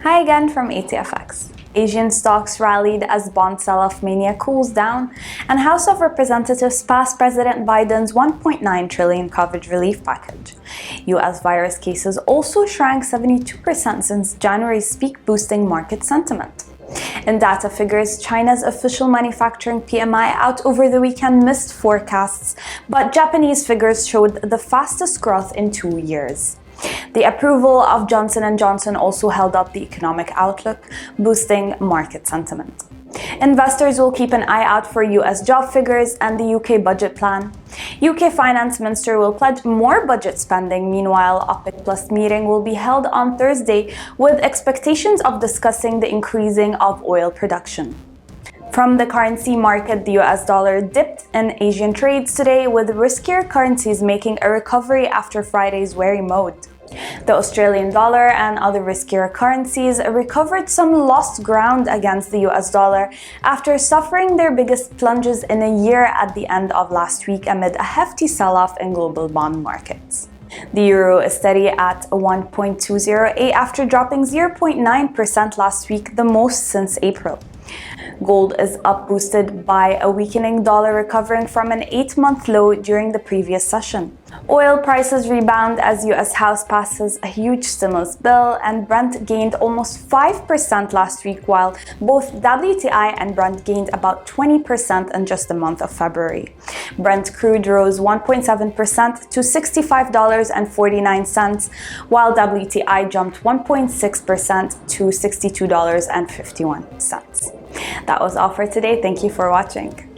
Hi again from ATFX. Asian stocks rallied as bond sell-off mania cools down, and House of Representatives passed President Biden's $1.9 trillion COVID relief package. U.S. virus cases also shrank 72% since January's peak, boosting market sentiment. In data figures, China's official manufacturing PMI out over the weekend missed forecasts, but Japanese figures showed the fastest growth in 2 years. The approval of Johnson & Johnson also held up the economic outlook, boosting market sentiment. Investors will keep an eye out for US job figures and the UK budget plan. UK Finance Minister will pledge more budget spending. Meanwhile, OPEC Plus meeting will be held on Thursday with expectations of discussing the increasing of oil production. From the currency market, the US dollar dipped in Asian trades today, with riskier currencies making a recovery after Friday's wary mode. The Australian dollar and other riskier currencies recovered some lost ground against the US dollar after suffering their biggest plunges in a year at the end of last week amid a hefty sell-off in global bond markets. The euro is steady at 1.208 after dropping 0.9% last week, the most since April. Gold is up, boosted by a weakening dollar recovering from an 8-month low during the previous session. Oil prices rebound as US House passes a huge stimulus bill, and Brent gained almost 5% last week, while both WTI and Brent gained about 20% in just the month of February. Brent crude rose 1.7% to $65.49, while WTI jumped 1.6% to $62.51. That was all for today. Thank you for watching.